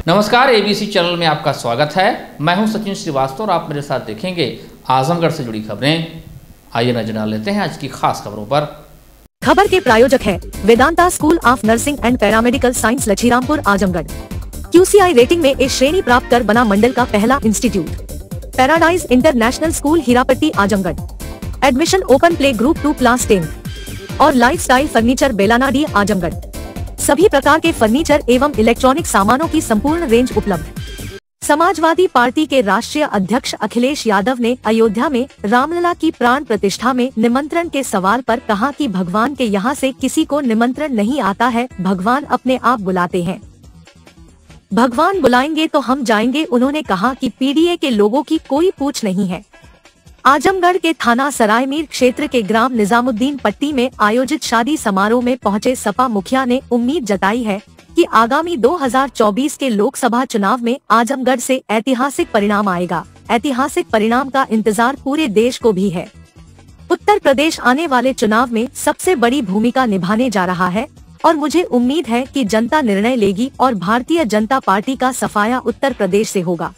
नमस्कार, ABC channel में आपका स्वागत है। मैं हूं सचिन श्रीवास्तव और आप मेरे साथ देखेंगे आजमगढ़ से जुड़ी खबरें। आइए नजर डाल लेते हैं आज की खास खबरों पर। खबर के प्रायोजक है Vedanta school of nursing and paramedical science Lachhirampur Azamgarh. QCI rating में ए श्रेणी प्राप्त कर बना मंडल का पहला institute. Paradise international school Hirapatti Azamgarh. Admission open play group 2 class 10 और लाइफस्टाइल फर्नीचर बेलानाडी आजमगढ़। सभी प्रकार के फर्नीचर एवं इलेक्ट्रॉनिक सामानों की संपूर्ण रेंज उपलब्ध। समाजवादी पार्टी के राष्ट्रीय अध्यक्ष अखिलेश यादव ने अयोध्या में रामलला की प्राण प्रतिष्ठा में निमंत्रण के सवाल पर कहा कि भगवान के यहाँ से किसी को निमंत्रण नहीं आता है, भगवान अपने आप बुलाते हैं। भगवान बुलाएंगे तो हम जाएंगे। उन्होंने कहा कि पीडीए के लोगों की कोई पूछ नहीं है। आजमगढ़ के थाना सरायमीर क्षेत्र के ग्राम निजामुद्दीन पट्टी में आयोजित शादी समारोह में पहुंचे सपा मुखिया ने उम्मीद जताई है कि आगामी 2024 के लोकसभा चुनाव में आजमगढ़ से ऐतिहासिक परिणाम आएगा। ऐतिहासिक परिणाम का इंतजार पूरे देश को भी है। उत्तर प्रदेश आने वाले चुनाव में सबसे बड़ी भूमिका निभाने जा रहा है और मुझे उम्मीद है कि जनता निर्णय लेगी और भारतीय जनता पार्टी का सफाया उत्तर प्रदेश से होगा।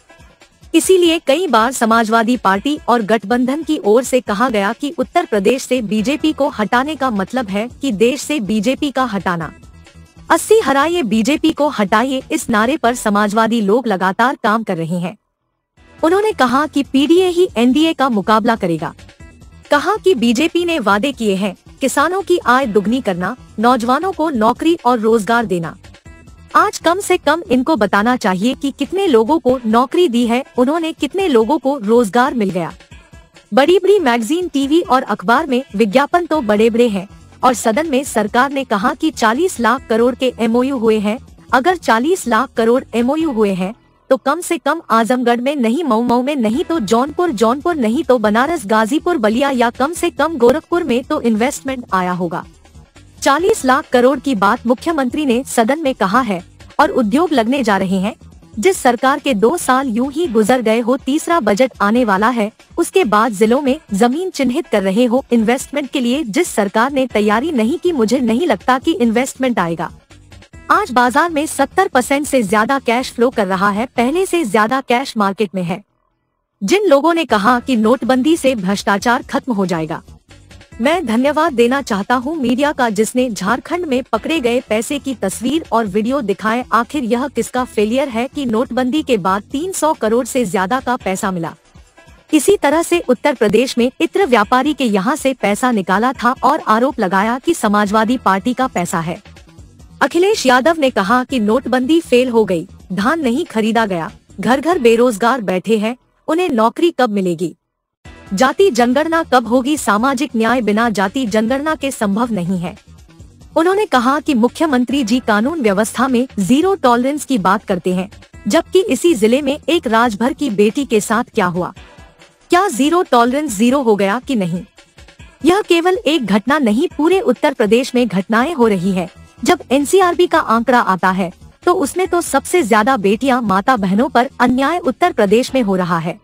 इसीलिए कई बार समाजवादी पार्टी और गठबंधन की ओर से कहा गया कि उत्तर प्रदेश से बीजेपी को हटाने का मतलब है कि देश से बीजेपी का हटाना। 80 हराइए बीजेपी को हटाइए, इस नारे पर समाजवादी लोग लगातार काम कर रहे हैं। उन्होंने कहा कि पीडीए ही एनडीए का मुकाबला करेगा। कहा कि बीजेपी ने वादे किए हैं किसानों की आय दुगनी करना, नौजवानों को नौकरी और रोजगार देना। आज कम से कम इनको बताना चाहिए कि कितने लोगों को नौकरी दी है उन्होंने, कितने लोगों को रोजगार मिल गया। बड़ी बड़ी मैगजीन, टीवी और अखबार में विज्ञापन तो बड़े बड़े हैं और सदन में सरकार ने कहा कि 40 लाख करोड़ के MOU हुए हैं। अगर 40 लाख करोड़ MOU हुए हैं तो कम से कम आजमगढ़ में नहीं, मऊ में नहीं तो जौनपुर नहीं तो बनारस, गाजीपुर, बलिया या कम से कम गोरखपुर में तो इन्वेस्टमेंट आया होगा। 40 लाख करोड़ की बात मुख्यमंत्री ने सदन में कहा है और उद्योग लगने जा रहे हैं। जिस सरकार के 2 साल यूं ही गुजर गए हो, तीसरा बजट आने वाला है, उसके बाद जिलों में जमीन चिन्हित कर रहे हो इन्वेस्टमेंट के लिए। जिस सरकार ने तैयारी नहीं की, मुझे नहीं लगता कि इन्वेस्टमेंट आएगा। आज बाजार में 70% से ज्यादा कैश फ्लो कर रहा है, पहले से ज्यादा कैश मार्केट में है। जिन लोगों ने कहा कि नोटबंदी से भ्रष्टाचार खत्म हो जाएगा, मैं धन्यवाद देना चाहता हूं मीडिया का, जिसने झारखंड में पकड़े गए पैसे की तस्वीर और वीडियो दिखाए। आखिर यह किसका फेलियर है कि नोटबंदी के बाद 300 करोड़ से ज्यादा का पैसा मिला। इसी तरह से उत्तर प्रदेश में इत्र व्यापारी के यहां से पैसा निकाला था और आरोप लगाया कि समाजवादी पार्टी का पैसा है। अखिलेश यादव ने कहा कि नोटबंदी फेल हो गई, धान नहीं खरीदा गया, घर घर बेरोजगार बैठे हैं, उन्हें नौकरी कब मिलेगी, जाति जनगणना कब होगी, सामाजिक न्याय बिना जाति जनगणना के संभव नहीं है। उन्होंने कहा कि मुख्यमंत्री जी कानून व्यवस्था में जीरो टॉलरेंस की बात करते हैं, जबकि इसी जिले में एक राजभर की बेटी के साथ क्या हुआ। क्या जीरो टॉलरेंस जीरो हो गया कि नहीं? यह केवल एक घटना नहीं, पूरे उत्तर प्रदेश में घटनाएं हो रही है। जब NCRB का आंकड़ा आता है तो उसमें तो सबसे ज्यादा बेटियां, माता बहनों पर अन्याय उत्तर प्रदेश में हो रहा है।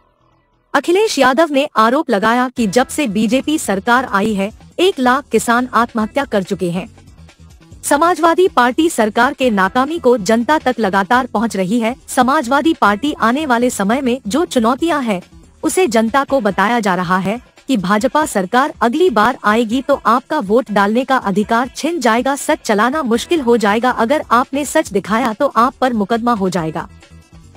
अखिलेश यादव ने आरोप लगाया कि जब से बीजेपी सरकार आई है 1 लाख किसान आत्महत्या कर चुके हैं। समाजवादी पार्टी सरकार के नाकामी को जनता तक लगातार पहुंच रही है। समाजवादी पार्टी आने वाले समय में जो चुनौतियां हैं उसे जनता को बताया जा रहा है कि भाजपा सरकार अगली बार आएगी तो आपका वोट डालने का अधिकार छिन जाएगा, सच चलाना मुश्किल हो जाएगा। अगर आपने सच दिखाया तो आप पर मुकदमा हो जाएगा।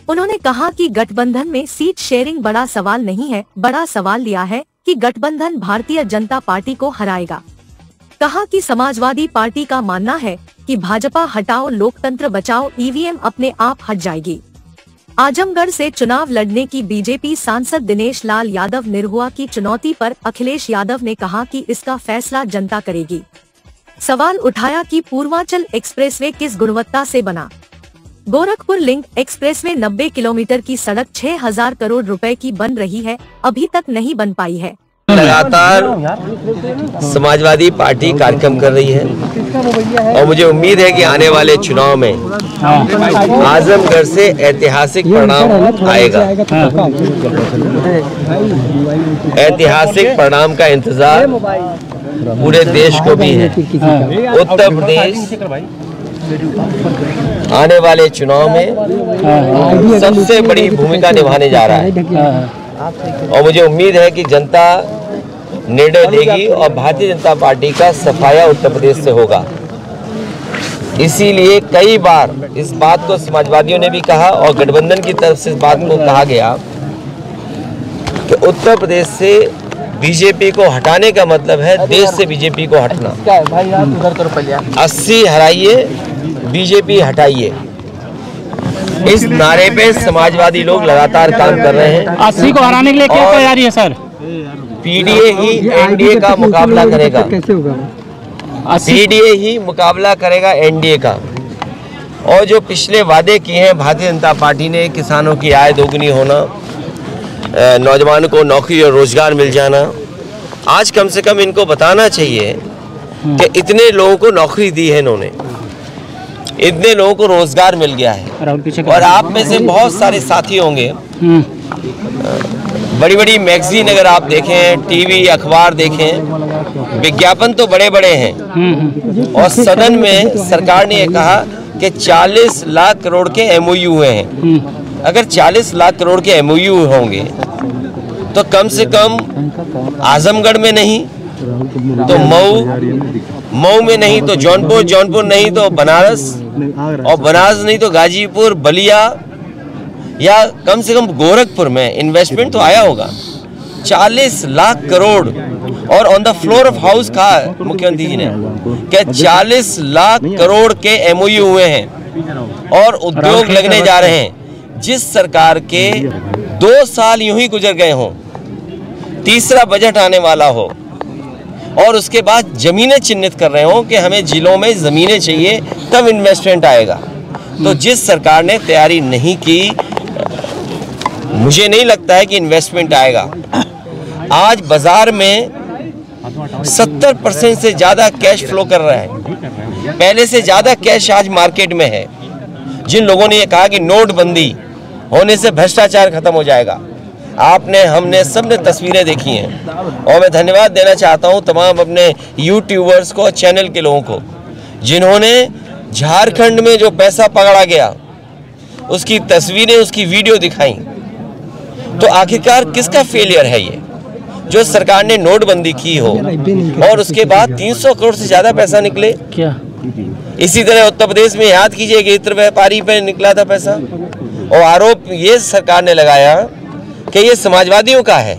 उन्होंने कहा कि गठबंधन में सीट शेयरिंग बड़ा सवाल नहीं है, बड़ा सवाल लिया है कि गठबंधन भारतीय जनता पार्टी को हराएगा। कहा कि समाजवादी पार्टी का मानना है कि भाजपा हटाओ लोकतंत्र बचाओ, EVM अपने आप हट जाएगी। आजमगढ़ से चुनाव लड़ने की बीजेपी सांसद दिनेश लाल यादव निरहुआ की चुनौती पर अखिलेश यादव ने कहा कि इसका फैसला जनता करेगी। सवाल उठाया कि पूर्वांचल एक्सप्रेसवे किस गुणवत्ता से बना। गोरखपुर लिंक एक्सप्रेसवे 90 किलोमीटर की सड़क 6000 करोड़ रुपए की बन रही है, अभी तक नहीं बन पाई है। लगातार समाजवादी पार्टी कार्यक्रम कर रही है और मुझे उम्मीद है कि आने वाले चुनाव में आजमगढ़ से ऐतिहासिक परिणाम आएगा। ऐतिहासिक परिणाम का इंतजार पूरे देश को भी है। उत्तर प्रदेश आने वाले चुनाव में सबसे बड़ी भूमिका निभाने जा रहा है और मुझे उम्मीद है कि जनता निर्णय लेगी और भारतीय जनता पार्टी का सफाया उत्तर प्रदेश से होगा। इसीलिए कई बार इस बात को समाजवादियों ने भी कहा और गठबंधन की तरफ से इस बात को कहा गया कि उत्तर प्रदेश से बीजेपी को हटाने का मतलब है देश से बीजेपी को हटना। 80 हराइए, बीजेपी हटाइए, इस नारे पे समाजवादी लोग लगातार काम कर रहे हैं। 80 को हराने के लिए क्या तैयारी है सर? पीडीए ही एनडीए का मुकाबला करेगा। पीडीए ही मुकाबला करेगा एनडीए का। और जो पिछले वादे किए हैं भारतीय जनता पार्टी ने, किसानों की आय दोगुनी होना, नौजवानों को नौकरी और रोजगार मिल जाना, आज कम से कम इनको बताना चाहिए कि इतने लोगों को नौकरी दी है इन्होंने, इतने लोगों को रोजगार मिल गया है। और आप में से बहुत सारे साथी होंगे, बड़ी बड़ी मैगजीन अगर आप देखें, टीवी अखबार देखें, विज्ञापन तो बड़े बड़े हैं। और सदन में सरकार ने कहा कि 40 लाख करोड़ के एमओयू हुए हैं। अगर 40 लाख करोड़ के एमओयू होंगे तो कम से कम आजमगढ़ में नहीं तो मऊ में नहीं तो जौनपुर नहीं तो बनारस, और बनारस नहीं तो गाजीपुर, बलिया या कम से कम गोरखपुर में इन्वेस्टमेंट तो आया होगा। 40 लाख करोड़। और on the floor of house कहा मुख्यमंत्री जी ने कि 40 लाख करोड़ के एमओयू हुए हैं और उद्योग लगने जा रहे हैं। जिस सरकार के 2 साल यूं ही गुजर गए हों, तीसरा बजट आने वाला हो और उसके बाद जमीनें चिन्हित कर रहे हो कि हमें जिलों में जमीनें चाहिए तब इन्वेस्टमेंट आएगा, तो जिस सरकार ने तैयारी नहीं की, मुझे नहीं लगता है कि इन्वेस्टमेंट आएगा। आज बाजार में 70% से ज्यादा कैश फ्लो कर रहा है। पहले से ज्यादा कैश आज मार्केट में है। जिन लोगों ने ये कहा कि नोटबंदी होने से भ्रष्टाचार खत्म हो जाएगा, आपने, हमने, सबने तस्वीरें देखी हैं। और मैं धन्यवाद देना चाहता हूं तमाम अपने यूट्यूबर्स को, चैनल के लोगों को, जिन्होंने झारखंड में जो पैसा पकड़ा गया उसकी तस्वीरें, उसकी वीडियो दिखाई। तो आखिरकार किसका फेलियर है ये? जो सरकार ने नोटबंदी की हो और उसके बाद 300 करोड़ से ज्यादा पैसा निकले। क्या इसी तरह उत्तर प्रदेश में याद कीजिए कि इत्र व्यापारी पे निकला था पैसा, और आरोप ये सरकार ने लगाया कि ये समाजवादियों का है।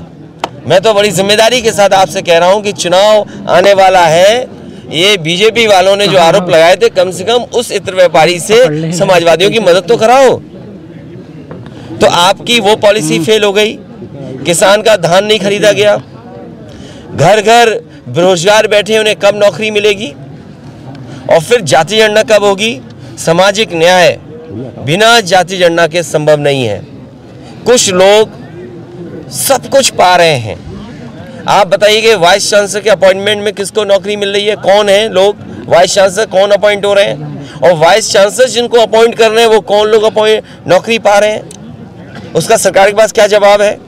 मैं तो बड़ी जिम्मेदारी के साथ आपसे कह रहा हूं कि चुनाव आने वाला है, ये बीजेपी वालों ने जो आरोप लगाए थे, कम से कम उस इत्र व्यापारी से समाजवादियों की मदद तो कराओ। तो आपकी वो पॉलिसी फेल हो गई, किसान का धान नहीं खरीदा गया, घर घर बेरोजगार बैठे, उन्हें कब नौकरी मिलेगी, और फिर जाति जनगणना कब होगी? सामाजिक न्याय बिना जाति जनगणना के संभव नहीं है। कुछ लोग सब कुछ पा रहे हैं। आप बताइए कि वाइस चांसलर के अपॉइंटमेंट में किसको नौकरी मिल रही है? कौन है लोग वाइस चांसलर, कौन अपॉइंट हो रहे हैं? और वाइस चांसलर जिनको अपॉइंट कर रहे हैं वो कौन लोग नौकरी पा रहे हैं? उसका सरकार के पास क्या जवाब है?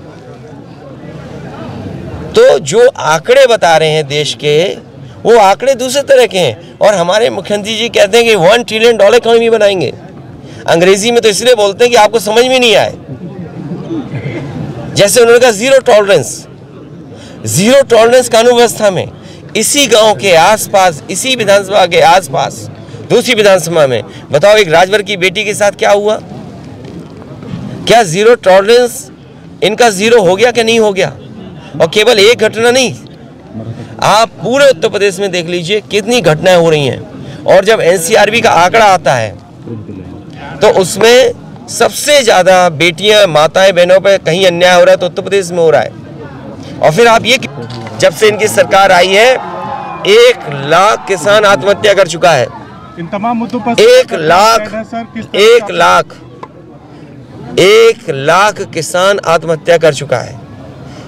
तो जो आंकड़े बता रहे हैं देश के, वो आंकड़े दूसरे तरह के हैं। और हमारे मुख्यमंत्री जी कहते हैं कि $1 ट्रिलियन इकोनॉमी बनाएंगे। अंग्रेजी में तो इसलिए बोलते हैं कि आपको समझ में नहीं आए। जैसे उन्होंने कहा जीरो टॉलरेंस कानून व्यवस्था में, इसी गांव के आसपास, इसी विधानसभा के आसपास, दूसरी विधानसभा में, बताओ एक राजभर की बेटी के साथ क्या हुआ? क्या जीरो टॉलरेंस इनका जीरो हो गया कि नहीं हो गया? और केवल एक घटना नहीं, आप पूरे उत्तर प्रदेश में देख लीजिए कितनी घटनाएं हो रही हैं। और जब एनसीआरबी का आंकड़ा आता है तो उसमें सबसे ज्यादा बेटियां, माताएं, बहनों पर कहीं अन्याय हो रहा है तो उत्तर प्रदेश में हो रहा है। और फिर आप ये, जब से इनकी सरकार आई है 1 लाख किसान आत्महत्या कर चुका है। इन तमाम मुद्दों पर 1 लाख किसान आत्महत्या कर चुका है।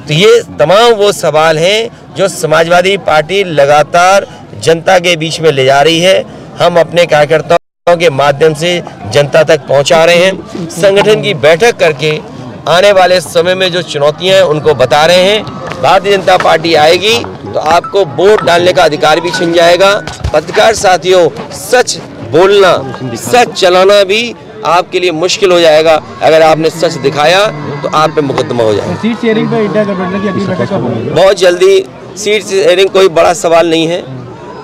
तो ये तमाम वो सवाल हैं जो समाजवादी पार्टी लगातार जनता के बीच में ले जा रही है। हम अपने कार्यकर्ताओं के माध्यम से जनता तक पहुंचा रहे हैं। संगठन की बैठक करके आने वाले समय में जो चुनौतियां हैं उनको बता रहे हैं। भारतीय जनता पार्टी आएगी तो आपको वोट डालने का अधिकार भी छिन जाएगा। पत्रकार साथियों, सच बोलना, सच चलाना भी आपके लिए मुश्किल हो जाएगा। अगर आपने सच दिखाया तो आप पे मुकदमा हो जाएगा। सीट शेयरिंग पे इंडिया गठबंधन की अगली बैठक कब होगी? बहुत जल्दी। सीट शेयरिंग कोई बड़ा सवाल नहीं है,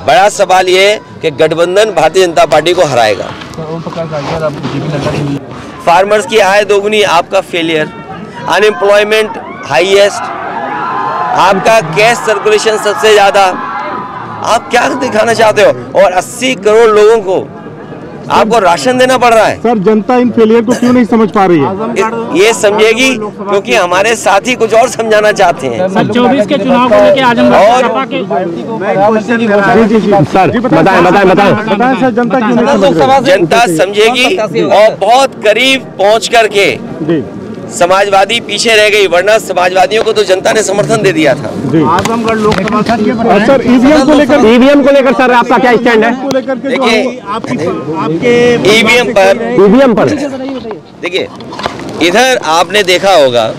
बड़ा सवाल ये है कि गठबंधन भारतीय जनता पार्टी को हराएगा। फार्मर्स की आय दोगुनी, आपका फेलियर, अनएम्प्लॉयमेंट हाईएस्ट, आपका कैश सर्कुलेशन सबसे ज्यादा। आप क्या दिखाना चाहते हो? और 80 करोड़ लोगों को आपको राशन देना पड़ रहा है। सर, जनता इन फेलियर को क्यों नहीं समझ पा रही है? ये समझेगी क्योंकि हमारे साथी कुछ और समझाना चाहते हैं। सर 24 के चुनाव को लेकर आजमगढ़ सपा के सर बताएं सर, जनता क्यों नहीं समझ रही? जनता समझेगी और बहुत करीब पहुंच करके समाजवादी पीछे रह गई, वरना समाजवादियों को तो जनता ने समर्थन दे दिया था। आजमगढ़ लोकसभा सर, ईवीएम को लेकर सर आपका क्या स्टैंड है? देखिए, आपके ईवीएम पर देखिए, इधर आपने देखा होगा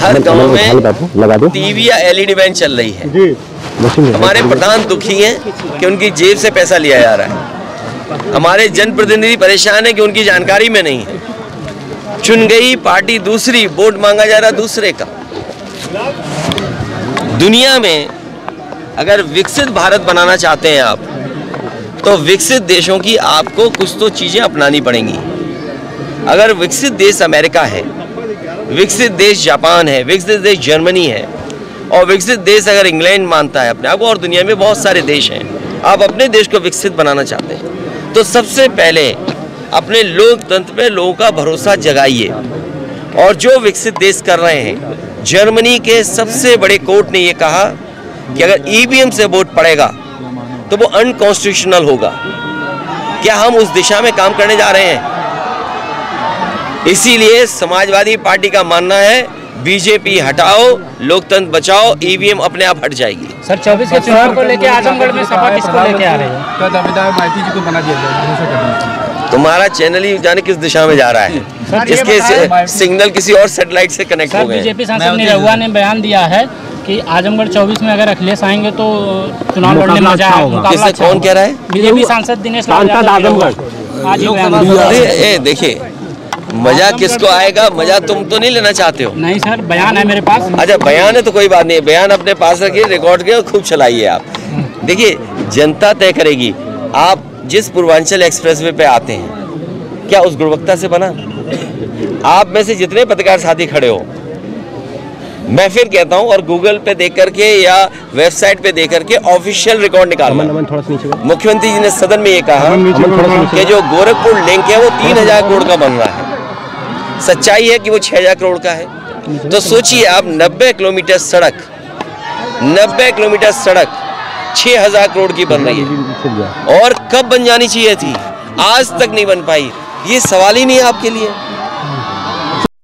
हर गांव में टीवी या एलईडी वैन चल रही है। हमारे प्रधान दुखी हैं कि उनकी जेब से पैसा लिया जा रहा है। हमारे जनप्रतिनिधि परेशान है कि उनकी जानकारी में नहीं है। चुन गई पार्टी दूसरी, वोट मांगा जा रहा दूसरे का। दुनिया में अगर विकसित भारत बनाना चाहते हैं आप, तो विकसित देशों की आपको कुछ तो चीजें अपनानी पड़ेंगी। अगर विकसित देश अमेरिका है, विकसित देश जापान है, विकसित देश जर्मनी है, और विकसित देश अगर इंग्लैंड मानता है अपने आप को, और दुनिया में बहुत सारे देश हैं, आप अपने देश को विकसित बनाना चाहते हैं तो सबसे पहले अपने लोकतंत्र पे लोगों का भरोसा जगाइए। और जो विकसित देश कर रहे हैं, जर्मनी के सबसे बड़े कोर्ट ने यह कहा कि अगर ईवीएम से वोट पड़ेगा तो वो अनकॉन्स्टिट्यूशनल होगा। क्या हम उस दिशा में काम करने जा रहे हैं? इसीलिए समाजवादी पार्टी का मानना है बीजेपी हटाओ, लोकतंत्र बचाओ, ईवीएम अपने आप हट जाएगी। सर 24 के चुनाव को लेकर आजमगढ़ में सपा किसको लेके आ रहे हैं? क्या दावेदार माइती जी को बना दिया जाए? तुम्हारा चैनल ही जाने किस दिशा में जा रहा है, इसके सिग्नल किसी और सैटेलाइट से कनेक्ट हो गए। बीजेपी सांसद निरहुआ ने बयान दिया है कि आजमगढ़ 24 में अगर अखिलेश आएंगे तो चुनाव लड़ने में मजा आएगा। किससे, कौन कह रहा है? बीजेपी सांसद दिनेश देखिए, मजा किसको आएगा? मजा तुम तो नहीं लेना चाहते हो। नहीं सर, बयान है मेरे पास। अच्छा, बयान है तो कोई बात नहीं, बयान अपने पास रखिए, रिकॉर्ड किए, खूब चलाइए आप। देखिए, जनता तय करेगी। आप जिस पूर्वांचल एक्सप्रेसवे पे आते हैं, क्या उस गुणवत्ता से बना? आप में से जितने पत्रकार साथी खड़े हो, मैं फिर कहता हूं, और गूगल पे देख करके या वेबसाइट पे देख करके ऑफिशियल रिकॉर्ड निकालना। मुख्यमंत्री जी ने सदन में ये कहा कि जो गोरखपुर लिंक है वो 3000 करोड़ का बन रहा है। सच्चाई है कि वो 6000 करोड़ का है। तो सोचिए आप, 90 किलोमीटर सड़क 6000 करोड़ की बन रही है, और कब बन जानी चाहिए थी, आज तक नहीं बन पाई। ये सवाल ही नहीं है आपके लिए।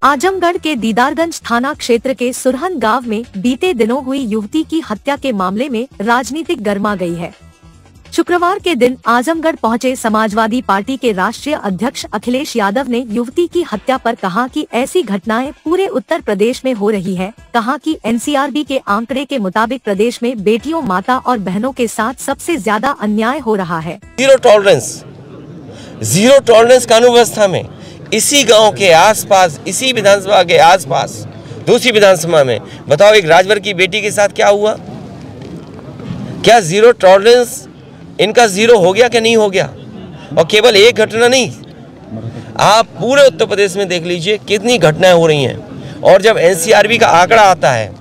आजमगढ़ के दीदारगंज थाना क्षेत्र के सुरहन गांव में बीते दिनों हुई युवती की हत्या के मामले में राजनीतिक गर्मा गई है। शुक्रवार के दिन आजमगढ़ पहुंचे समाजवादी पार्टी के राष्ट्रीय अध्यक्ष अखिलेश यादव ने युवती की हत्या पर कहा कि ऐसी घटनाएं पूरे उत्तर प्रदेश में हो रही है। कहा कि एनसीआरबी के आंकड़े के मुताबिक प्रदेश में बेटियों, माता और बहनों के साथ सबसे ज्यादा अन्याय हो रहा है। जीरो टॉलरेंस कानून व्यवस्था में इसी गांव के आसपास, इसी विधानसभा के आसपास, दूसरी विधानसभा में बताओ एक राजभर की बेटी के साथ क्या हुआ? क्या जीरो टॉलरेंस इनका जीरो हो गया कि नहीं हो गया? और केवल एक घटना नहीं, आप पूरे उत्तर प्रदेश में देख लीजिए कितनी घटनाएं हो रही हैं। और जब एनसीआरबी का आंकड़ा आता है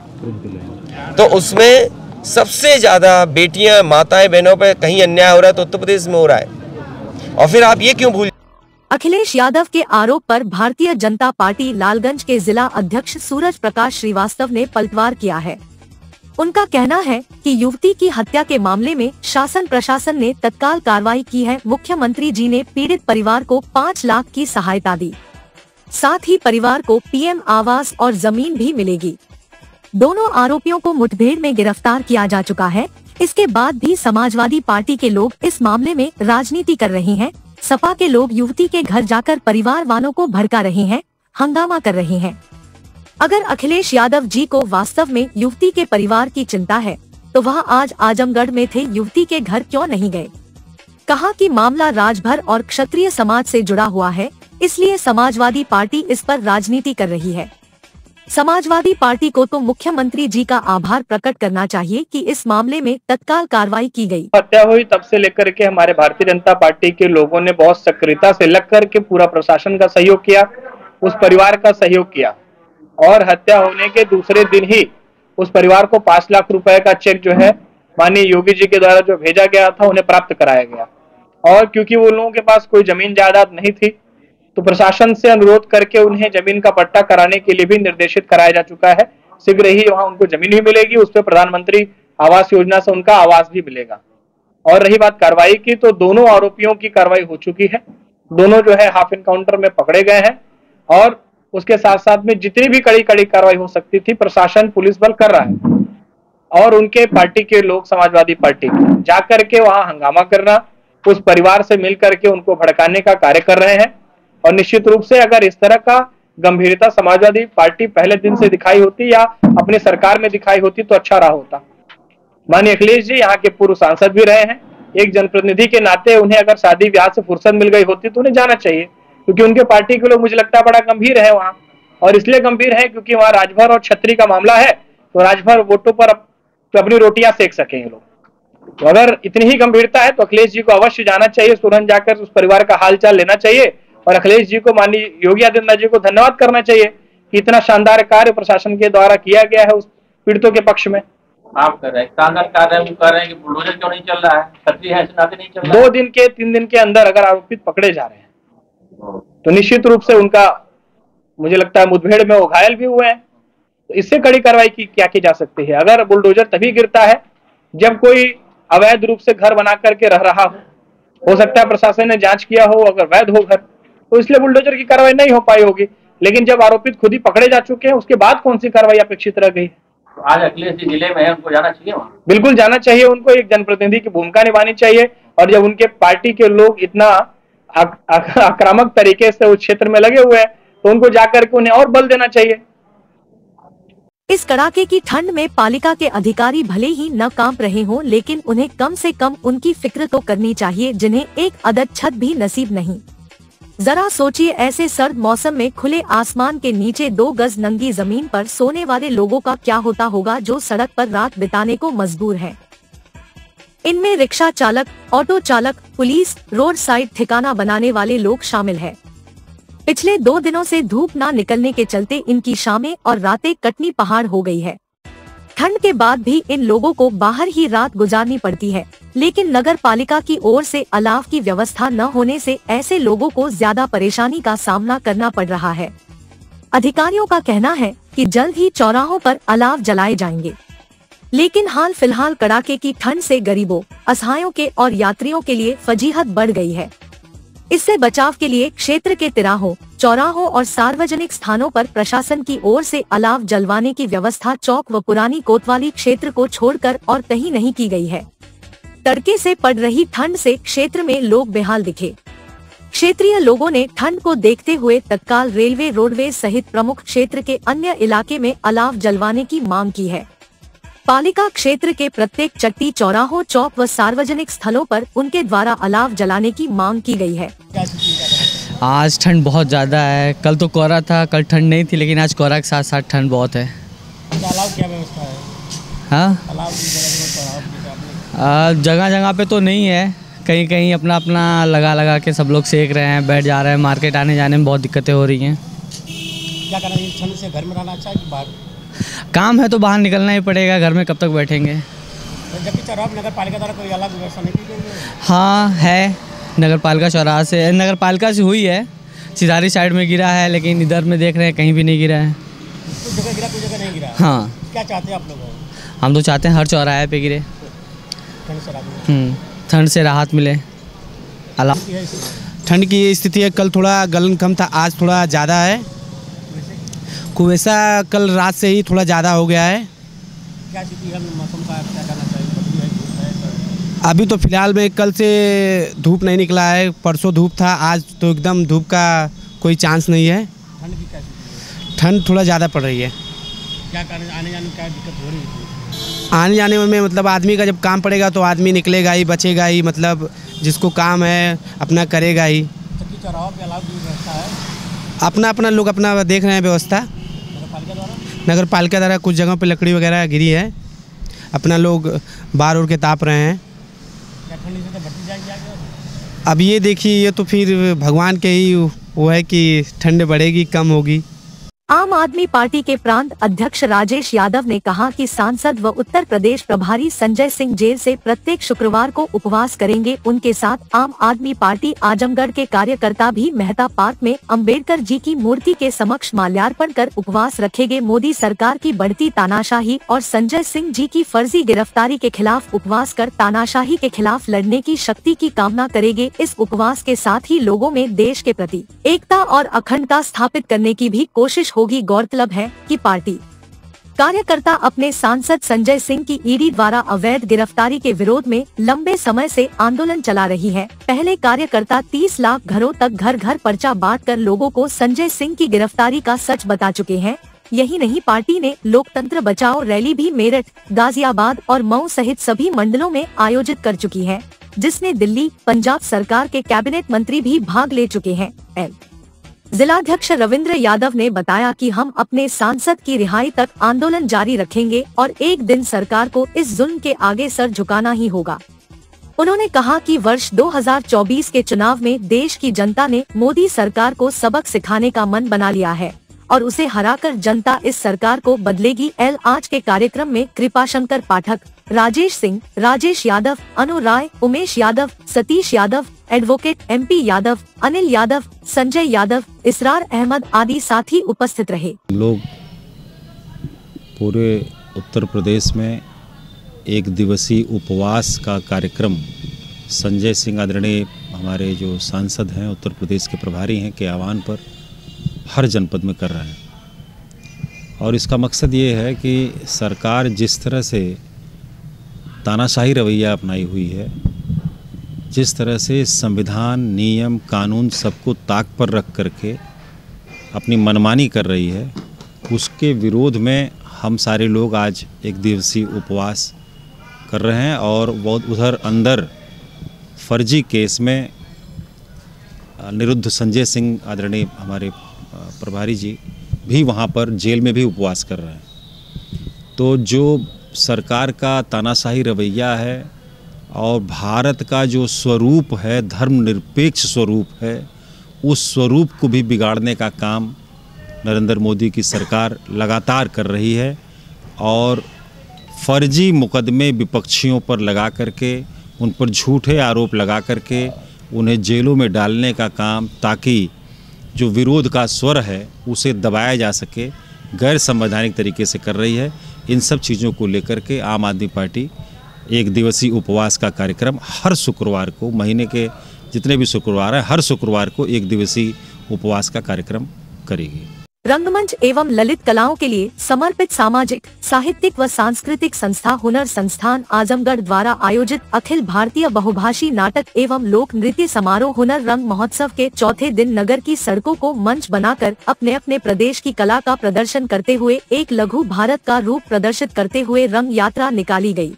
तो उसमें सबसे ज्यादा बेटियां, माताएं, बहनों पर कहीं अन्याय हो रहा है तो उत्तर प्रदेश में हो रहा है। और फिर आप ये क्यों भूल? अखिलेश यादव के आरोप पर भारतीय जनता पार्टी लालगंज के जिला अध्यक्ष सूरज प्रकाश श्रीवास्तव ने पलटवार किया है। उनका कहना है कि युवती की हत्या के मामले में शासन प्रशासन ने तत्काल कार्रवाई की है। मुख्यमंत्री जी ने पीड़ित परिवार को 5 लाख की सहायता दी, साथ ही परिवार को पीएम आवास और जमीन भी मिलेगी। दोनों आरोपियों को मुठभेड़ में गिरफ्तार किया जा चुका है। इसके बाद भी समाजवादी पार्टी के लोग इस मामले में राजनीति कर रहे हैं। सपा के लोग युवती के घर जाकर परिवार वालों को भड़का रहे हैं, हंगामा कर रहे हैं। अगर अखिलेश यादव जी को वास्तव में युवती के परिवार की चिंता है तो वह आज आजमगढ़ में थे, युवती के घर क्यों नहीं गए? कहा कि मामला राजभर और क्षत्रिय समाज से जुड़ा हुआ है, इसलिए समाजवादी पार्टी इस पर राजनीति कर रही है। समाजवादी पार्टी को तो मुख्यमंत्री जी का आभार प्रकट करना चाहिए कि इस मामले में तत्काल कार्रवाई की गई। हत्या हुई तब से लेकर के हमारे भारतीय जनता पार्टी के लोगों ने बहुत सक्रियता से लग कर के पूरा प्रशासन का सहयोग किया, उस परिवार का सहयोग किया और हत्या होने के दूसरे दिन ही उस परिवार को 5 लाख रुपए का चेक जो है माननीय योगी जी के द्वारा जो भेजा गया था उन्हें प्राप्त कराया गया। और क्योंकि वो लोगों के पास कोई जमीन जायदाद नहीं थी तो प्रशासन से अनुरोध करके उन्हें जमीन का पट्टा कराने के लिए भी निर्देशित कराया जा चुका है। शीघ्र ही वहां उनको जमीन भी मिलेगी, उस पर प्रधानमंत्री आवास योजना से उनका आवास भी मिलेगा। और रही बात कार्रवाई की, तो दोनों आरोपियों की कार्रवाई हो चुकी है, दोनों जो है हाफ एनकाउंटर में पकड़े गए हैं और उसके साथ साथ में जितनी भी कड़ी कार्रवाई हो सकती थी प्रशासन पुलिस बल कर रहा है। और उनके पार्टी के लोग समाजवादी पार्टी के जाकर के वहां हंगामा करना, उस परिवार से मिल करके उनको भड़काने का कार्य कर रहे हैं। और निश्चित रूप से अगर इस तरह का गंभीरता समाजवादी पार्टी पहले दिन से दिखाई होती या अपनी सरकार में दिखाई होती तो अच्छा रहा होता। माननीय अखिलेश जी यहाँ के पूर्व सांसद भी रहे हैं, एक जनप्रतिनिधि के नाते उन्हें अगर शादी ब्याह से फुर्सत मिल गई होती तो उन्हें जाना चाहिए, क्योंकि उनके पार्टी के लोग मुझे लगता है बड़ा गंभीर है वहाँ। और इसलिए गंभीर है क्योंकि वहाँ राजभर और छत्री का मामला है, तो राजभर वोटों पर अपनी रोटियां सेक सकें ये लोग। तो अगर इतनी ही गंभीरता है तो अखिलेश जी को अवश्य जाना चाहिए, तुरंत जाकर उस परिवार का हालचाल लेना चाहिए और अखिलेश जी को माननीय योगी आदित्यनाथ जी को धन्यवाद करना चाहिए कि इतना शानदार कार्य प्रशासन के द्वारा किया गया है उस पीड़ितों के पक्ष में। आप कर रहे हैं शानदार कार्य, वो कर रहे हैं कि बुलडोजर क्यों नहीं चल रहा है, छतरी है नाते नहीं चल रहा है। 2 दिन के 3 दिन के अंदर अगर आरोपित पकड़े जा रहे हैं तो निश्चित रूप से उनका मुझे लगता है मुठभेड़ में वो घायल भी हुए हैं, तो इससे कड़ी कार्रवाई क्या की जा सकती है। अगर बुलडोजर तभी गिरता है जब कोई अवैध रूप से घर बना करके रह रहा हो सकता है प्रशासन ने जांच किया हो, अगर वैध हो घर तो इसलिए बुलडोजर की कार्रवाई नहीं हो पाई होगी। लेकिन जब आरोपित खुद ही पकड़े जा चुके हैं उसके बाद कौन सी कार्रवाई अपेक्षित रह गई। तो आज अखिलेश जी जिले में है, उनको जाना चाहिए वहाँ? बिल्कुल जाना चाहिए, उनको एक जनप्रतिनिधि की भूमिका निभानी चाहिए। और जब उनके पार्टी के लोग इतना आक्रामक तरीके से उस क्षेत्र में लगे हुए हैं तो उनको जाकर के उन्हें और बल देना चाहिए। इस कड़ाके की ठंड में पालिका के अधिकारी भले ही न कांप रहे हों, लेकिन उन्हें कम से कम उनकी फिक्र तो करनी चाहिए जिन्हें एक अदद छत भी नसीब नहीं। जरा सोचिए, ऐसे सर्द मौसम में खुले आसमान के नीचे 2 गज नंगी जमीन पर सोने वाले लोगों का क्या होता होगा जो सड़क पर रात बिताने को मजबूर हैं। इनमें रिक्शा चालक, ऑटो चालक, पुलिस, रोड साइड ठिकाना बनाने वाले लोग शामिल हैं। पिछले 2 दिनों से धूप ना निकलने के चलते इनकी शामें और रातें कटनी पहाड़ हो गई है। ठंड के बाद भी इन लोगों को बाहर ही रात गुजारनी पड़ती है, लेकिन नगर पालिका की ओर से अलाव की व्यवस्था न होने से ऐसे लोगों को ज्यादा परेशानी का सामना करना पड़ रहा है। अधिकारियों का कहना है कि जल्द ही चौराहों पर अलाव जलाए जाएंगे, लेकिन हाल फिलहाल कड़ाके की ठंड से गरीबों, असहायों के और यात्रियों के लिए फजीहत बढ़ गई है। इससे बचाव के लिए क्षेत्र के तिराहों, चौराहों और सार्वजनिक स्थानों पर प्रशासन की ओर से अलाव जलवाने की व्यवस्था चौक व पुरानी कोतवाली क्षेत्र को छोड़कर और कहीं नहीं की गई है। तड़के से पड़ रही ठंड से क्षेत्र में लोग बेहाल दिखे। क्षेत्रीय लोगों ने ठंड को देखते हुए तत्काल रेलवे, रोडवेज सहित प्रमुख क्षेत्र के अन्य इलाके में अलाव जलवाने की मांग की है। पालिका क्षेत्र के प्रत्येक चट्टी, चौराहों, चौक व सार्वजनिक स्थलों पर उनके द्वारा अलाव जलाने की मांग की गई है। आज ठंड बहुत ज़्यादा है, कल तो कोहरा था, कल ठंड नहीं थी, लेकिन आज कोहरा के साथ साथ ठंड बहुत है। अलाव क्या व्यवस्था है? हाँ, जगह जगह पे तो नहीं है, कहीं कहीं अपना अपना लगा के सब लोग सेक रहे हैं, बैठ जा रहे हैं। मार्केट आने जाने में बहुत दिक्कतें हो रही हैं। क्या करना है, ठंड से घर में रहना अच्छा है कि बाहर? काम है तो बाहर निकलना ही पड़ेगा, घर में कब तक बैठेंगे। जबकि चौराहा नगर पालिका द्वारा कोई अलग व्यवस्था नहीं की गई है? हाँ है, नगर पालिका चौराहा से, नगर पालिका से हुई है, सिधारी साइड में गिरा है, लेकिन इधर में देख रहे हैं कहीं भी नहीं गिरा है। कुछ जगह गिरा, कुछ जगह नहीं गिरा। हाँ, क्या चाहते हैं आप लोग? हम तो चाहते हैं हर चौराहे पे गिरे, ठंड से राहत मिले। ठंड की स्थिति है, कल थोड़ा गलन कम था, आज थोड़ा ज़्यादा है। कुवैसा कल रात से ही थोड़ा ज़्यादा हो गया है। क्या स्थिति है मौसम का, क्या करना चाहिए? अभी तो फिलहाल में कल से धूप नहीं निकला है, परसों धूप था, आज तो एकदम धूप का कोई चांस नहीं है। ठंड की क्या स्थिति है? ठंड थोड़ा ज़्यादा पड़ रही है। क्या आने जाने में क्या दिक्कत हो रही है? आने जाने में मतलब आदमी का जब काम पड़ेगा तो आदमी निकलेगा ही, बचेगा ही, मतलब जिसको काम है अपना करेगा ही। चक्की चौराहों पे अलाव की व्यवस्था है? अपना अपना लोग अपना देख रहे हैं व्यवस्था। नगर पालिका द्वारा कुछ जगहों पे लकड़ी वगैरह गिरी है, अपना लोग बार उड़ के ताप रहे हैं। ठंडी से तो बढ़ती जाएगी आगे? अब ये देखिए, ये तो फिर भगवान के ही वो है कि ठंड बढ़ेगी कम होगी। आम आदमी पार्टी के प्रांत अध्यक्ष राजेश यादव ने कहा कि सांसद व उत्तर प्रदेश प्रभारी संजय सिंह जेल से प्रत्येक शुक्रवार को उपवास करेंगे। उनके साथ आम आदमी पार्टी आजमगढ़ के कार्यकर्ता भी मेहता पार्क में अंबेडकर जी की मूर्ति के समक्ष माल्यार्पण कर उपवास रखेंगे। मोदी सरकार की बढ़ती तानाशाही और संजय सिंह जी की फर्जी गिरफ्तारी के खिलाफ उपवास कर तानाशाही के खिलाफ लड़ने की शक्ति की कामना करेंगे। इस उपवास के साथ ही लोगों में देश के प्रति एकता और अखंडता स्थापित करने की भी कोशिश होगी। गौरतलब है कि पार्टी कार्यकर्ता अपने सांसद संजय सिंह की ईडी द्वारा अवैध गिरफ्तारी के विरोध में लंबे समय से आंदोलन चला रही है। पहले कार्यकर्ता 30 लाख घरों तक घर घर पर्चा बांटकर लोगों को संजय सिंह की गिरफ्तारी का सच बता चुके हैं। यही नहीं, पार्टी ने लोकतंत्र बचाओ रैली भी मेरठ, गाजियाबाद और मऊ सहित सभी मंडलों में आयोजित कर चुकी है, जिसमें दिल्ली, पंजाब सरकार के कैबिनेट मंत्री भी भाग ले चुके हैं। जिलाध्यक्ष रविंद्र यादव ने बताया कि हम अपने सांसद की रिहाई तक आंदोलन जारी रखेंगे और एक दिन सरकार को इस जुल्म के आगे सर झुकाना ही होगा। उन्होंने कहा कि वर्ष 2024 के चुनाव में देश की जनता ने मोदी सरकार को सबक सिखाने का मन बना लिया है और उसे हराकर जनता इस सरकार को बदलेगी। आज के कार्यक्रम में कृपाशंकर पाठक, राजेश सिंह, राजेश यादव, अनु राय, उमेश यादव, सतीश यादव, एडवोकेट MP यादव, अनिल यादव, संजय यादव, इसरार अहमद आदि साथी उपस्थित रहे। लोग पूरे उत्तर प्रदेश में एक दिवसीय उपवास का कार्यक्रम संजय सिंह आदरणीय हमारे जो सांसद हैं, उत्तर प्रदेश के प्रभारी हैं, के आह्वान पर हर जनपद में कर रहे हैं। और इसका मकसद ये है कि सरकार जिस तरह से तानाशाही रवैया अपनाई हुई है, जिस तरह से संविधान, नियम, कानून सबको ताक पर रख करके अपनी मनमानी कर रही है, उसके विरोध में हम सारे लोग आज एक दिवसीय उपवास कर रहे हैं। और बहुत उधर अंदर फर्जी केस में निरुद्ध संजय सिंह आदरणीय हमारे प्रभारी जी भी वहाँ पर जेल में भी उपवास कर रहे हैं। तो जो सरकार का तानाशाही रवैया है और भारत का जो स्वरूप है, धर्मनिरपेक्ष स्वरूप है, उस स्वरूप को भी बिगाड़ने का काम नरेंद्र मोदी की सरकार लगातार कर रही है। और फर्जी मुकदमे विपक्षियों पर लगा करके, उन पर झूठे आरोप लगा करके उन्हें जेलों में डालने का काम, ताकि जो विरोध का स्वर है उसे दबाया जा सके, गैर संवैधानिक तरीके से कर रही है। इन सब चीज़ों को लेकर के आम आदमी पार्टी एक दिवसीय उपवास का कार्यक्रम हर शुक्रवार को, महीने के जितने भी शुक्रवार हैं, हर शुक्रवार को एक दिवसीय उपवास का कार्यक्रम करेगी। रंगमंच एवं ललित कलाओं के लिए समर्पित सामाजिक, साहित्यिक व सांस्कृतिक संस्था हुनर संस्थान आजमगढ़ द्वारा आयोजित अखिल भारतीय बहुभाषी नाटक एवं लोक नृत्य समारोह हुनर रंग महोत्सव के चौथे दिन नगर की सड़कों को मंच बनाकर अपने अपने प्रदेश की कला का प्रदर्शन करते हुए एक लघु भारत का रूप प्रदर्शित करते हुए रंग यात्रा निकाली गयी।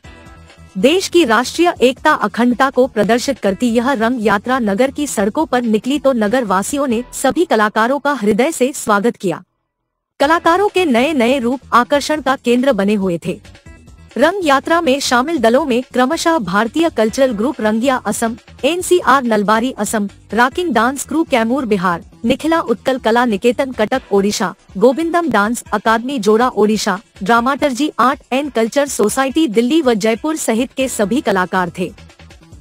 देश की राष्ट्रीय एकता अखंडता को प्रदर्शित करती यह रंग यात्रा नगर की सड़कों पर निकली तो नगर वासियों ने सभी कलाकारों का हृदय से स्वागत किया। कलाकारों के नए नए रूप आकर्षण का केंद्र बने हुए थे। रंग यात्रा में शामिल दलों में क्रमशः भारतीय cultural group Rangia Assam, NCR Nalbari Assam, rocking dance crew Kaimur Bihar, Nikhila Utkal Kala Niketan Cuttack Odisha, Govindam dance academy Joda Odisha, dramaturgy art and culture society Delhi व जयपुर सहित के सभी कलाकार थे।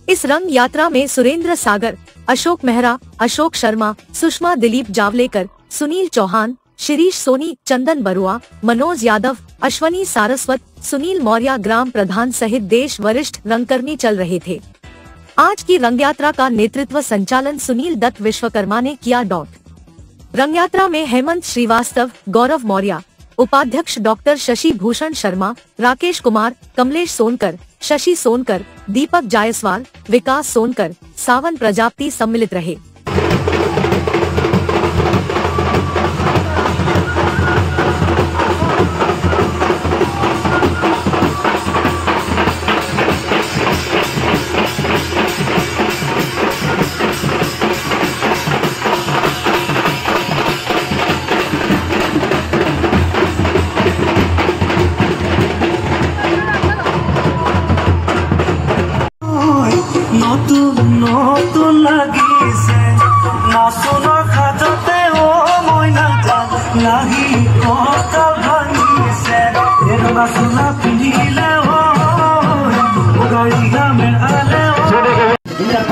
इस रंग यात्रा में सुरेंद्र सागर, अशोक मेहरा, अशोक शर्मा, सुषमा दिलीप जावलेकर, सुनील चौहान, शिरीष सोनी, चंदन बरुआ, मनोज यादव, अश्वनी सारस्वत, सुनील मौर्य ग्राम प्रधान सहित देश वरिष्ठ रंगकर्मी चल रहे थे। आज की रंग यात्रा का नेतृत्व संचालन सुनील दत्त विश्वकर्मा ने किया। रंग यात्रा में हेमंत श्रीवास्तव, गौरव मौर्य, उपाध्यक्ष डॉक्टर शशि भूषण शर्मा, राकेश कुमार, कमलेश सोनकर, शशि सोनकर, दीपक जायसवाल, विकास सोनकर, सावन प्रजापति सम्मिलित रहे।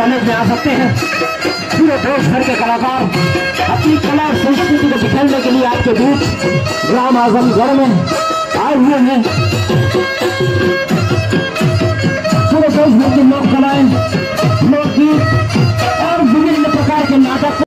कॉलेज में आ सकते हैं। पूरे देश भर के कलाकार अपनी कला संस्कृति को दिखाने के लिए आपके बीच ग्राम आजमगढ़ में आए हुए हैं। पूरे देश भर की लोक कलाएं, लोकगीत और विभिन्न प्रकार के नाटक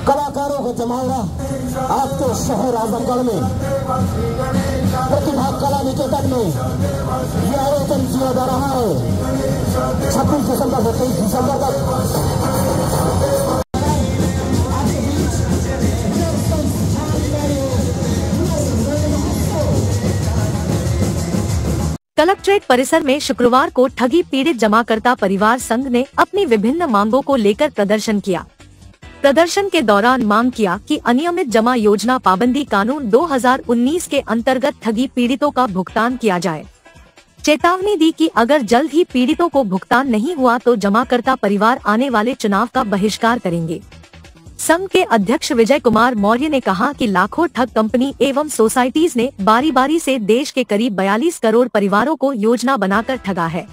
कलाकारों का जमावड़ा आपके शहर आजमगढ़ में प्रतिभा कला निकेतन में यह आयोजन किया जा रहा है 26 दिसंबर से 23 दिसंबर तक। कलेक्ट्रेट परिसर में शुक्रवार को ठगी पीड़ित जमाकर्ता परिवार संघ ने अपनी विभिन्न मांगों को लेकर प्रदर्शन किया। प्रदर्शन के दौरान मांग किया कि अनियमित जमा योजना पाबंदी कानून 2019 के अंतर्गत ठगी पीड़ितों का भुगतान किया जाए। चेतावनी दी कि अगर जल्द ही पीड़ितों को भुगतान नहीं हुआ तो जमाकर्ता परिवार आने वाले चुनाव का बहिष्कार करेंगे। संघ के अध्यक्ष विजय कुमार मौर्य ने कहा कि लाखों ठग कंपनी एवं सोसाइटीज ने बारी बारी से देश के करीब 42 करोड़ परिवारों को योजना बनाकर ठगा है।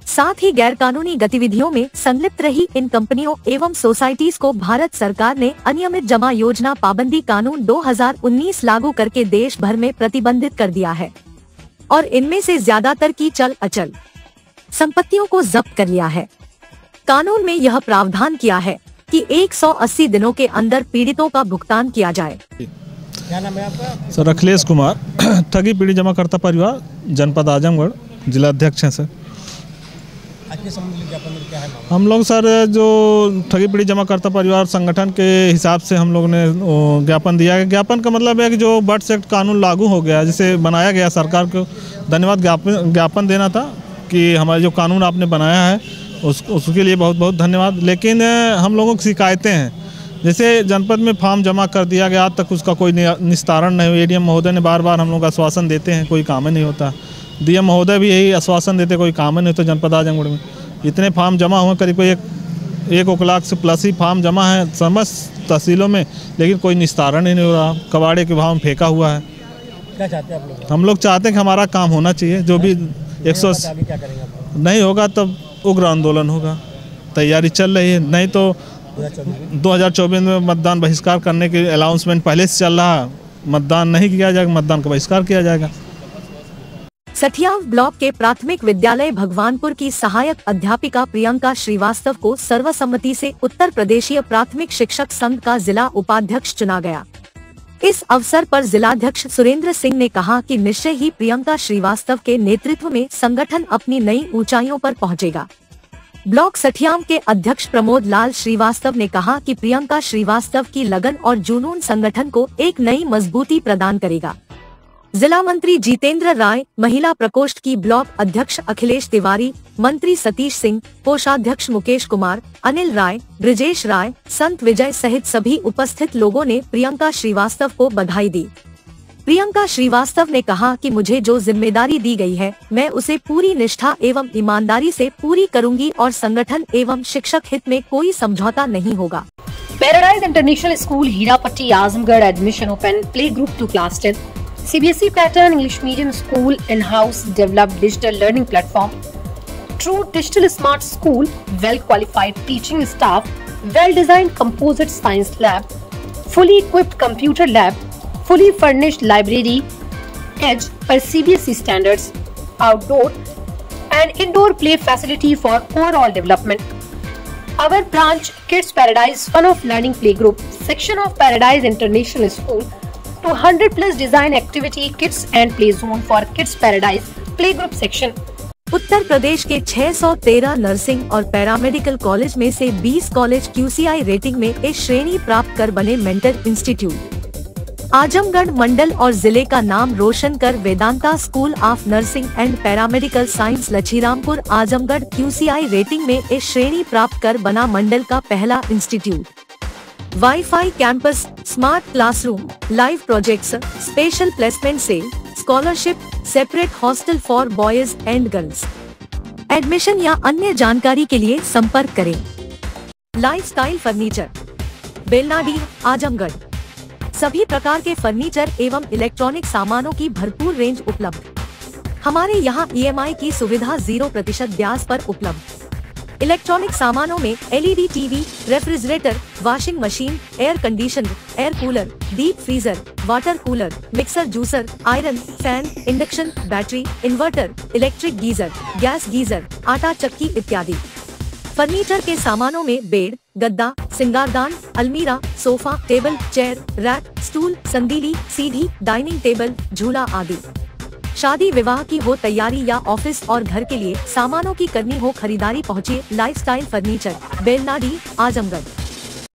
साथ ही गैरकानूनी गतिविधियों में संलिप्त रही इन कंपनियों एवं सोसाइटीज को भारत सरकार ने अनियमित जमा योजना पाबंदी कानून 2019 लागू करके देश भर में प्रतिबंधित कर दिया है और इनमें से ज्यादातर की चल अचल संपत्तियों को जब्त कर लिया है। कानून में यह प्रावधान किया है कि 180 दिनों के अंदर पीड़ितों का भुगतान किया जाए। क्या नाम है आपका? सर अखिलेश कुमार, ठगी पीड़ित जमाकर्ता परिवार जनपद आजमगढ़, जिला अध्यक्ष हैं सर। हम लोग सर जो ठगी पीड़ित जमाकर्ता परिवार संगठन के हिसाब से हम लोग ने ज्ञापन दिया है। ज्ञापन का मतलब है कि जो बर्ड्स एक्ट कानून लागू हो गया, जिसे बनाया गया, सरकार को धन्यवाद ज्ञापन देना था कि हमारा जो कानून आपने बनाया है उसके लिए बहुत बहुत धन्यवाद। लेकिन हम लोगों की शिकायतें हैं, जैसे जनपद में फॉर्म जमा कर दिया गया, आज तक उसका कोई निस्तारण नहीं हुआ। एडीएम महोदय ने बार बार हम लोग आश्वासन देते हैं, कोई काम नहीं होता। डीएम महोदय भी यही आश्वासन देते, कोई काम नहीं होता। जनपद आजमगढ़ में इतने फॉर्म जमा हुए, करीब एक लाख से प्लस ही फॉर्म जमा है समस्त तहसीलों में, लेकिन कोई निस्तारण ही नहीं हो रहा। कबाड़े के भाव में फेंका हुआ है। क्या चाहते हैं आप लोग? हम लोग चाहते हैं कि हमारा काम होना चाहिए। जो भी 180 नहीं होगा तब उग्र आंदोलन होगा, तैयारी चल रही है। नहीं तो 2024 में मतदान बहिष्कार करने के अनाउंसमेंट पहले से चल रहा है। मतदान नहीं किया जाएगा, मतदान का बहिष्कार किया जाएगा। सठियाव ब्लॉक के प्राथमिक विद्यालय भगवानपुर की सहायक अध्यापिका प्रियंका श्रीवास्तव को सर्वसम्मति से उत्तर प्रदेशीय प्राथमिक शिक्षक संघ का जिला उपाध्यक्ष चुना गया। इस अवसर पर जिलाध्यक्ष सुरेंद्र सिंह ने कहा कि निश्चय ही प्रियंका श्रीवास्तव के नेतृत्व में संगठन अपनी नई ऊंचाइयों पर पहुंचेगा। ब्लॉक सठियाम के अध्यक्ष प्रमोद लाल श्रीवास्तव ने कहा कि प्रियंका श्रीवास्तव की लगन और जुनून संगठन को एक नई मजबूती प्रदान करेगा। जिला मंत्री जितेंद्र राय, महिला प्रकोष्ठ की ब्लॉक अध्यक्ष अखिलेश तिवारी, मंत्री सतीश सिंह, कोषाध्यक्ष मुकेश कुमार, अनिल राय, ब्रिजेश राय, संत विजय सहित सभी उपस्थित लोगों ने प्रियंका श्रीवास्तव को बधाई दी। प्रियंका श्रीवास्तव ने कहा कि मुझे जो जिम्मेदारी दी गई है, मैं उसे पूरी निष्ठा एवं ईमानदारी से पूरी करूंगी और संगठन एवं शिक्षक हित में कोई समझौता नहीं होगा। Paradise international school Hirapatti Azamgarh admission open, play group to class 10, CBSE pattern English medium school, in-house developed digital learning platform, true digital smart school, well qualified teaching staff, well designed composite science lab, fully equipped computer lab, fully furnished library, edge per CBSE standards, outdoor and indoor play facility for overall development. Our branch Kids Paradise Fun of Learning Playgroup section of Paradise International School to 100+ design activity kits and play zone for Kids Paradise Playgroup section. Uttar Pradesh के 613 nursing और paramedical college में से 20 college QCI rating में A श्रेणी प्राप्त कर बने mentor institute. Azamgarh मंडल और जिले का नाम रोशन कर Vedanta school of nursing and paramedical science Lachhirampur Azamgarh QCI rating में ए श्रेणी प्राप्त कर बना मंडल का पहला institute. Wifi campus, smart classroom, live projects, special placement cell, scholarship, separate hostel for boys and girls. Admission या अन्य जानकारी के लिए संपर्क करें। Lifestyle furniture, Belnadi, Azamgarh. सभी प्रकार के फर्नीचर एवं इलेक्ट्रॉनिक सामानों की भरपूर रेंज उपलब्ध। हमारे यहाँ EMI की सुविधा 0% ब्याज पर उपलब्ध। इलेक्ट्रॉनिक सामानों में LED TV, refrigerator, washing machine, air conditioner, air cooler, deep freezer, water cooler, mixer juicer, iron, fan, induction, battery, inverter, electric geyser, gas geyser, आटा चक्की इत्यादि। फर्नीचर के सामानों में बेड, गद्दा, सिंगारदान, अलमीरा, sofa, table, chair, rack, stool, संदीली, सीढ़ी, डाइनिंग टेबल, झूला आदि। शादी विवाह की हो तैयारी या ऑफिस और घर के लिए सामानों की करनी हो खरीदारी, पहुँचिए लाइफस्टाइल फर्नीचर, बेलनाडी, आजमगढ़।